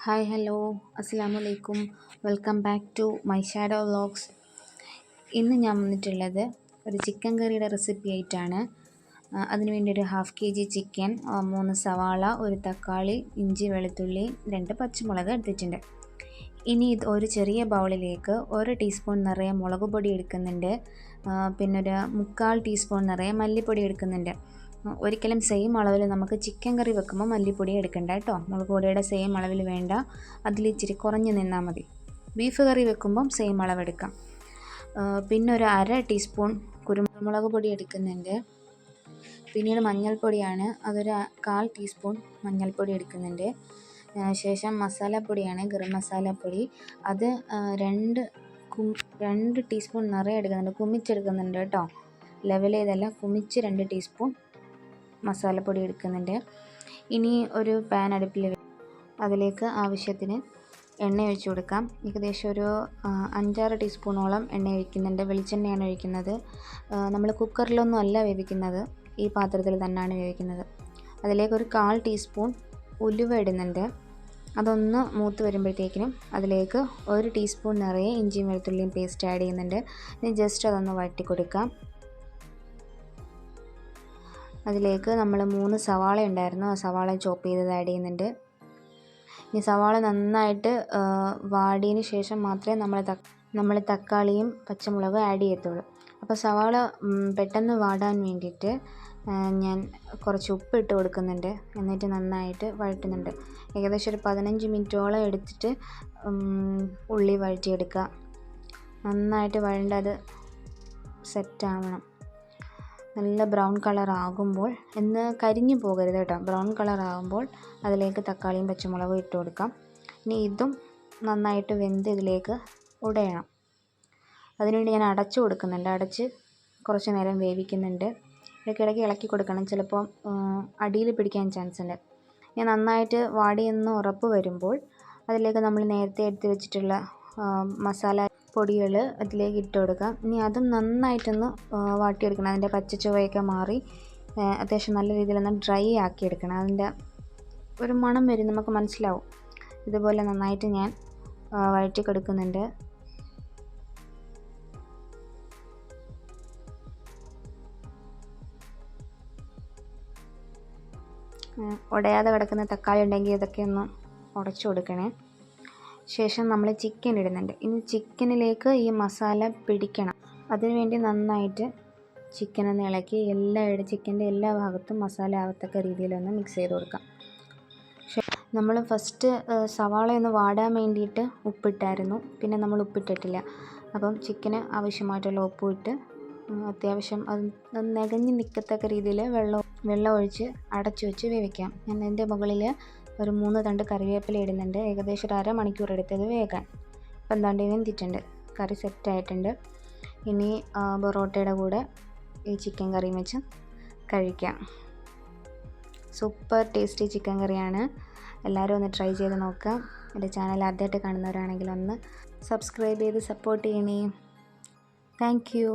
Hi hello അസ്സലാമു അലൈക്കും. Welcome back to my shadow vlogs. ഇന്ന് ഞാൻ വന്നിട്ടുള്ളത് ഒരു ചിക്കൻ കറിയുടെ റെസിപ്പി ആയിട്ടാണ്. അതിനുവേണ്ടി ഒരു 1/2 kg ചിക്കൻ, 3 സവാള, ഒരു തക്കാളി, ഇഞ്ചി വെളുത്തുള്ളി, 2 പച്ചമുളക് എടുത്തിട്ടുണ്ട്. ഇനി ഇത് ഒരു ചെറിയ ബൗളിലേക്ക് 1 ടീസ്പൂൺ നിറയെ മുളക് പൊടി എടുക്കുന്നുണ്ട്. പിന്നെ ഒരു 3/4 ടീസ്പൂൺ നിറയെ മല്ലിപ്പൊടി എടുക്കുന്നുണ്ട്. ഒരിക്കലും സെയിം അളവിൽ നമുക്ക് ചിക്കൻ കറി വെക്കുമ്പോൾ മല്ലിപ്പൊടി എടുക്കണ്ട കേട്ടോ. മുളക് പൊടിയുടെ സെയിം അളവിൽ വേണ്ട, അതിൽ ഇച്ചിരി കുറഞ്ഞ് നിന്നാൽ മതി. ബീഫ് കറി വെക്കുമ്പം സെയിം അളവെടുക്കാം. പിന്നെ ഒരു 1/2 ടീസ്പൂൺ കുരുമുളക് പൊടി എടുക്കുന്നുണ്ട്. പിന്നീട് മഞ്ഞൾപ്പൊടിയാണ്, അതൊരു 1/4 ടീസ്പൂൺ മഞ്ഞൾപ്പൊടി എടുക്കുന്നുണ്ട്. ശേഷം മസാലപ്പൊടിയാണ്, ഗരം മസാലപ്പൊടി, അത് 2 ടീസ്പൂൺ നിറയെ എടുക്കുന്നുണ്ട്, കുമിച്ചെടുക്കുന്നുണ്ട് കേട്ടോ. ലെവൽ ചെയ്തല്ല, കുമിച്ച് 2 ടീസ്പൂൺ മസാലപ്പൊടി എടുക്കുന്നുണ്ട്. ഇനി ഒരു പാൻ അടുപ്പിൽ അതിലേക്ക് ആവശ്യത്തിന് എണ്ണ ഒഴിച്ചു കൊടുക്കാം. ഏകദേശം ഒരു 5-6 ടീസ്പൂണോളം എണ്ണ ഒഴിക്കുന്നുണ്ട്. വെളിച്ചെണ്ണയാണ് ഒഴിക്കുന്നത്. നമ്മൾ കുക്കറിലൊന്നും അല്ല വേവിക്കുന്നത്, ഈ പാത്രത്തിൽ തന്നെയാണ് വേവിക്കുന്നത്. അതിലേക്ക് ഒരു 1/4 ടീസ്പൂൺ ഉലുവ ഇടുന്നുണ്ട്. അതൊന്ന് മൂത്ത് വരുമ്പോഴത്തേക്കിനും അതിലേക്ക് 1 ടീസ്പൂൺ നിറയെ ഇഞ്ചിയും വെളുത്തുള്ളിയും പേസ്റ്റ് ആഡ് ചെയ്യുന്നുണ്ട്. ഇനി ജസ്റ്റ് അതൊന്ന് വഴറ്റി കൊടുക്കാം. അതിലേക്ക് നമ്മൾ 3 സവാള ഉണ്ടായിരുന്നു, ആ സവാള ചോപ്പ് ചെയ്തത് ആഡ് ചെയ്യുന്നുണ്ട്. ഇനി സവാള നന്നായിട്ട് വാടിയതിന് ശേഷം മാത്രമേ നമ്മൾ തക്കാളിയും പച്ചമുളകും ആഡ് ചെയ്യത്തുള്ളൂ. അപ്പോൾ സവാള പെട്ടെന്ന് വാടാൻ വേണ്ടിയിട്ട് ഞാൻ കുറച്ച് ഉപ്പ് ഇട്ട് കൊടുക്കുന്നുണ്ട്. എന്നിട്ട് നന്നായിട്ട് വഴറ്റുന്നുണ്ട്. ഏകദേശം ഒരു 15 മിനിറ്റോളം എടുത്തിട്ട് ഉള്ളി വഴറ്റിയെടുക്കുക. നന്നായിട്ട് വഴണ്ട് അത് സെറ്റാവണം. നല്ല ബ്രൗൺ കളർ ആകുമ്പോൾ, കരിഞ്ഞു പോകരുത് കേട്ടോ. ബ്രൗൺ കളർ ആകുമ്പോൾ അതിലേക്ക് തക്കാളിയും പച്ചമുളകും ഇട്ട് കൊടുക്കാം. ഇനി ഇതും നന്നായിട്ട് വെന്ത് ഇതിലേക്ക് ഉടയണം. അതിനുവേണ്ടി ഞാൻ അടച്ചു കൊടുക്കുന്നുണ്ട്. അടച്ച് കുറച്ച് നേരം വേവിക്കുന്നുണ്ട്. ഇടയ്ക്കിടയ്ക്ക് ഇളക്കി കൊടുക്കണം, ചിലപ്പോൾ അടിയിൽ പിടിക്കാൻ ചാൻസ് ഉണ്ട്. ഇനി നന്നായിട്ട് വാടിയെന്ന് ഉറപ്പ് വരുമ്പോൾ അതിലേക്ക് നമ്മൾ നേരത്തെ എടുത്ത് വെച്ചിട്ടുള്ള മസാല പൊടികൾ അതിലേക്ക് ഇട്ട് കൊടുക്കാം. ഇനി അതും നന്നായിട്ടൊന്ന് വാട്ടിയെടുക്കണം. അതിൻ്റെ പച്ച ചുവയൊക്കെ മാറി അത്യാവശ്യം നല്ല രീതിയിലൊന്ന് ഡ്രൈ ആക്കിയെടുക്കണം. അതിൻ്റെ ഒരു മണം വരും, നമുക്ക് മനസ്സിലാവും. ഇതുപോലെ നന്നായിട്ട് ഞാൻ വഴറ്റി കൊടുക്കുന്നുണ്ട്. ഉടയാതെ കിടക്കുന്ന തക്കാളി ഉണ്ടെങ്കിൽ ഇതൊക്കെ ഒന്ന് ഉടച്ചു കൊടുക്കണേ. ശേഷം നമ്മൾ ചിക്കൻ ഇടുന്നുണ്ട്. ഇനി ചിക്കനിലേക്ക് ഈ മസാല പിടിക്കണം. അതിനുവേണ്ടി നന്നായിട്ട് ചിക്കൻ ഒന്ന് ഇളക്കി ചിക്കൻ്റെ എല്ലാ ഭാഗത്തും മസാല ആവത്തക്ക രീതിയിലൊന്ന് മിക്സ് ചെയ്ത് കൊടുക്കാം. നമ്മൾ ഫസ്റ്റ് സവാള ഒന്ന് വാടാൻ വേണ്ടിയിട്ട് ഉപ്പിട്ടായിരുന്നു, പിന്നെ നമ്മൾ ഉപ്പിട്ടിട്ടില്ല. അപ്പം ചിക്കന് ആവശ്യമായിട്ടുള്ള ഉപ്പും ഇട്ട് അത്യാവശ്യം അത് നികഞ്ഞ് നിൽക്കത്തക്ക രീതിയിൽ വെള്ളം ഒഴിച്ച് അടച്ചു വെച്ച് വേവിക്കാം. ഞാൻ അതിൻ്റെ മുകളിൽ ഒരു 3 തണ്ട് കറിവേപ്പില ഇടുന്നുണ്ട്. ഏകദേശം ഒരു അരമണിക്കൂർ എടുത്തത് വേകാൻ. ഇപ്പം എന്താണ്ട് വെന്തിട്ടുണ്ട്, കറി സെറ്റായിട്ടുണ്ട്. ഇനി പൊറോട്ടയുടെ കൂടെ ഈ ചിക്കൻ കറിയും വെച്ച് കഴിക്കാം. സൂപ്പർ ടേസ്റ്റി ചിക്കൻ കറിയാണ്. എല്ലാവരും ഒന്ന് ട്രൈ ചെയ്ത് നോക്കാം. എൻ്റെ ചാനൽ ആദ്യമായിട്ട് കാണുന്നവരാണെങ്കിൽ ഒന്ന് സബ്സ്ക്രൈബ് ചെയ്ത് സപ്പോർട്ട് ചെയ്യണേ. Thank you.